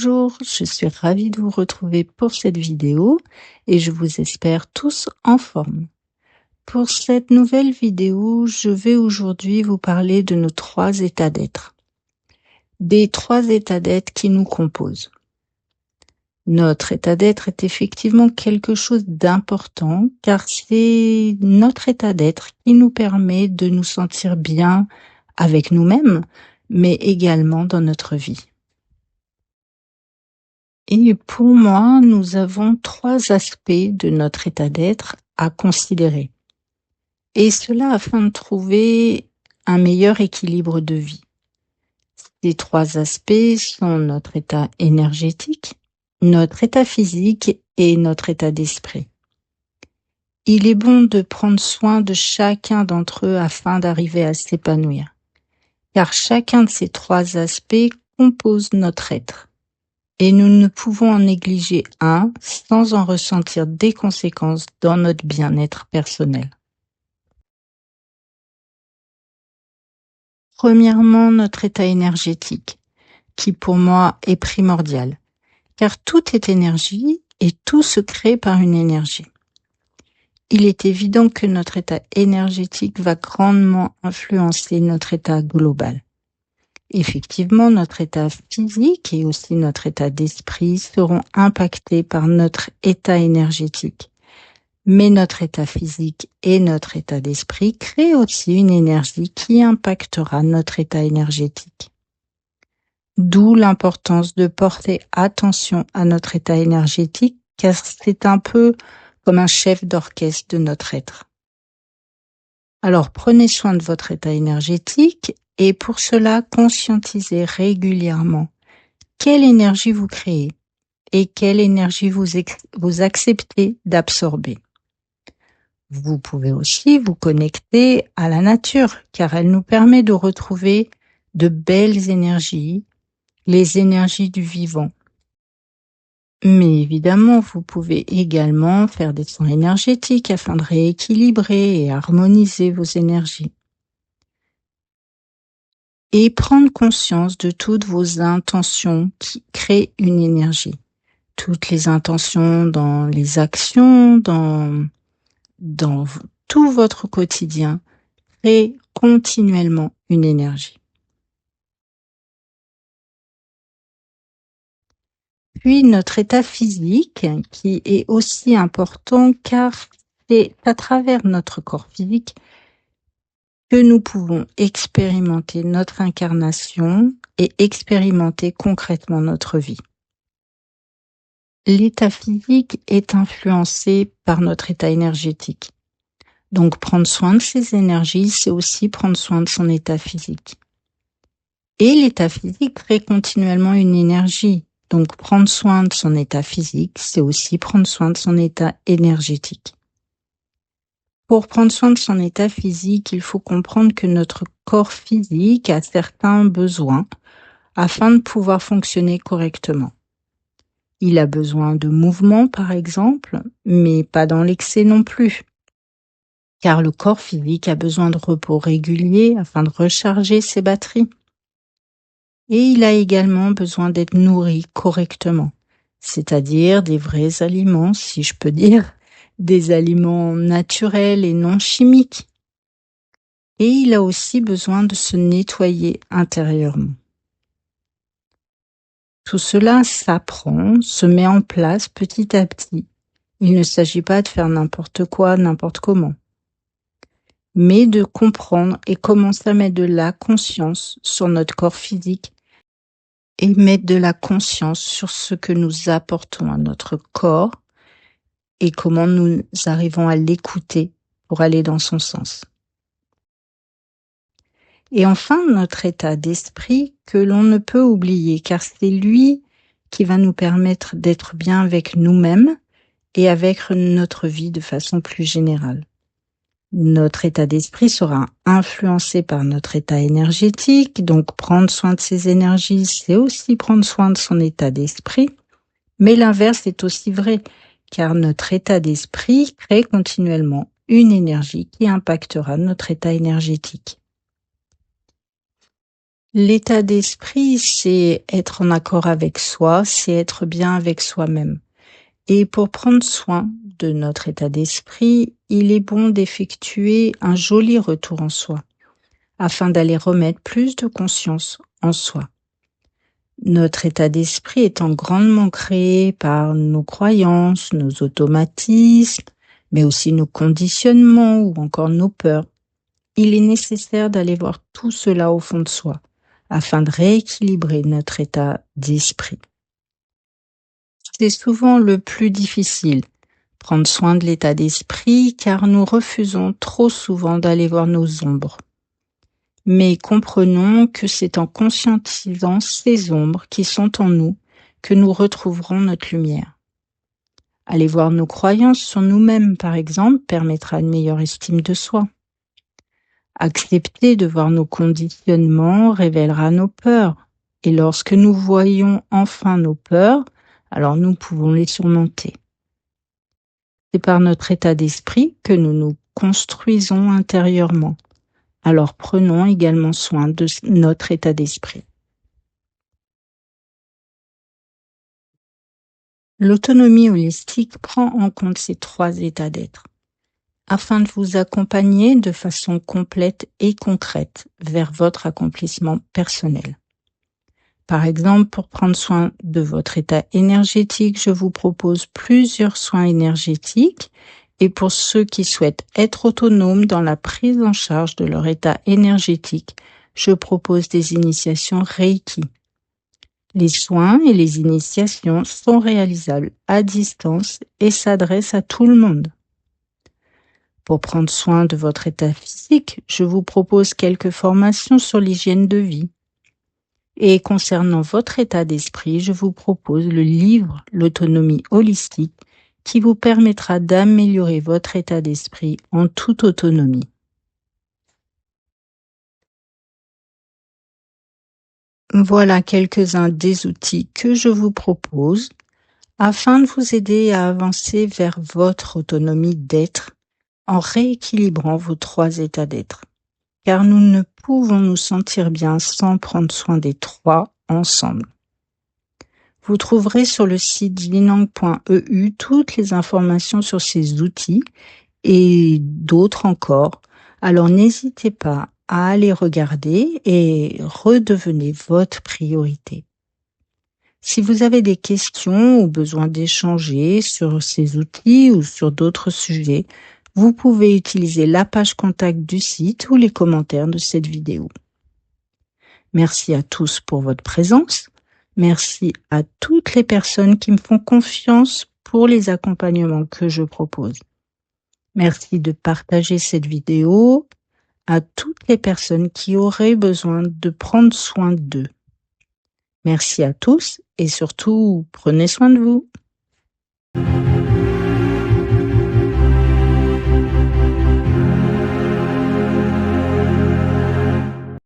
Bonjour, je suis ravie de vous retrouver pour cette vidéo et je vous espère tous en forme. Pour cette nouvelle vidéo, je vais aujourd'hui vous parler de nos 3 états d'être. Des 3 états d'être qui nous composent. Notre état d'être est effectivement quelque chose d'important car c'est notre état d'être qui nous permet de nous sentir bien avec nous-mêmes, mais également dans notre vie. Et pour moi, nous avons 3 aspects de notre état d'être à considérer. Et cela afin de trouver un meilleur équilibre de vie. Ces 3 aspects sont notre état énergétique, notre état physique et notre état d'esprit. Il est bon de prendre soin de chacun d'entre eux afin d'arriver à s'épanouir. Car chacun de ces 3 aspects compose notre être. Et nous ne pouvons en négliger un sans en ressentir des conséquences dans notre bien-être personnel. Premièrement, notre état énergétique, qui pour moi est primordial, car tout est énergie et tout se crée par une énergie. Il est évident que notre état énergétique va grandement influencer notre état global. Effectivement, notre état physique et aussi notre état d'esprit seront impactés par notre état énergétique. Mais notre état physique et notre état d'esprit créent aussi une énergie qui impactera notre état énergétique. D'où l'importance de porter attention à notre état énergétique, car c'est un peu comme un chef d'orchestre de notre être. Alors prenez soin de votre état énergétique et pour cela conscientisez régulièrement quelle énergie vous créez et quelle énergie vous acceptez d'absorber. Vous pouvez aussi vous connecter à la nature car elle nous permet de retrouver de belles énergies, les énergies du vivant. Mais évidemment, vous pouvez également faire des soins énergétiques afin de rééquilibrer et harmoniser vos énergies. Et prendre conscience de toutes vos intentions qui créent une énergie. Toutes les intentions dans les actions, dans tout votre quotidien, créent continuellement une énergie. Puis notre état physique, qui est aussi important car c'est à travers notre corps physique que nous pouvons expérimenter notre incarnation et expérimenter concrètement notre vie. L'état physique est influencé par notre état énergétique. Donc prendre soin de ses énergies, c'est aussi prendre soin de son état physique. Et l'état physique crée continuellement une énergie. Donc prendre soin de son état physique, c'est aussi prendre soin de son état énergétique. Pour prendre soin de son état physique, il faut comprendre que notre corps physique a certains besoins afin de pouvoir fonctionner correctement. Il a besoin de mouvement, par exemple, mais pas dans l'excès non plus. Car le corps physique a besoin de repos régulier afin de recharger ses batteries. Et il a également besoin d'être nourri correctement, c'est-à-dire des vrais aliments, si je peux dire, des aliments naturels et non chimiques. Et il a aussi besoin de se nettoyer intérieurement. Tout cela s'apprend, se met en place petit à petit. Il ne s'agit pas de faire n'importe quoi, n'importe comment, mais de comprendre et commencer à mettre de la conscience sur notre corps physique et mettre de la conscience sur ce que nous apportons à notre corps et comment nous arrivons à l'écouter pour aller dans son sens. Et enfin, notre état d'esprit que l'on ne peut oublier, car c'est lui qui va nous permettre d'être bien avec nous-mêmes et avec notre vie de façon plus générale. Notre état d'esprit sera influencé par notre état énergétique, donc prendre soin de ses énergies, c'est aussi prendre soin de son état d'esprit. Mais l'inverse est aussi vrai, car notre état d'esprit crée continuellement une énergie qui impactera notre état énergétique. L'état d'esprit, c'est être en accord avec soi, c'est être bien avec soi-même. Et pour prendre soin de notre état d'esprit, il est bon d'effectuer un joli retour en soi, afin d'aller remettre plus de conscience en soi. Notre état d'esprit étant grandement créé par nos croyances, nos automatismes, mais aussi nos conditionnements ou encore nos peurs, il est nécessaire d'aller voir tout cela au fond de soi, afin de rééquilibrer notre état d'esprit. C'est souvent le plus difficile, prendre soin de l'état d'esprit, car nous refusons trop souvent d'aller voir nos ombres. Mais comprenons que c'est en conscientisant ces ombres qui sont en nous que nous retrouverons notre lumière. Aller voir nos croyances sur nous-mêmes, par exemple, permettra une meilleure estime de soi. Accepter de voir nos conditionnements révélera nos peurs. Et lorsque nous voyons enfin nos peurs, alors nous pouvons les surmonter. C'est par notre état d'esprit que nous nous construisons intérieurement. Alors prenons également soin de notre état d'esprit. L'autonomie holistique prend en compte ces 3 états d'être, afin de vous accompagner de façon complète et concrète vers votre accomplissement personnel. Par exemple, pour prendre soin de votre état énergétique, je vous propose plusieurs soins énergétiques. Et pour ceux qui souhaitent être autonomes dans la prise en charge de leur état énergétique, je propose des initiations Reiki. Les soins et les initiations sont réalisables à distance et s'adressent à tout le monde. Pour prendre soin de votre état physique, je vous propose quelques formations sur l'hygiène de vie. Et concernant votre état d'esprit, je vous propose le livre L'autonomie holistique qui vous permettra d'améliorer votre état d'esprit en toute autonomie. Voilà quelques-uns des outils que je vous propose afin de vous aider à avancer vers votre autonomie d'être en rééquilibrant vos 3 états d'être. Car nous ne pouvons nous sentir bien sans prendre soin des 3 ensemble. Vous trouverez sur le site vinang.eu toutes les informations sur ces outils et d'autres encore. Alors n'hésitez pas à aller regarder et redevenez votre priorité. Si vous avez des questions ou besoin d'échanger sur ces outils ou sur d'autres sujets, vous pouvez utiliser la page contact du site ou les commentaires de cette vidéo. Merci à tous pour votre présence. Merci à toutes les personnes qui me font confiance pour les accompagnements que je propose. Merci de partager cette vidéo à toutes les personnes qui auraient besoin de prendre soin d'eux. Merci à tous et surtout, prenez soin de vous.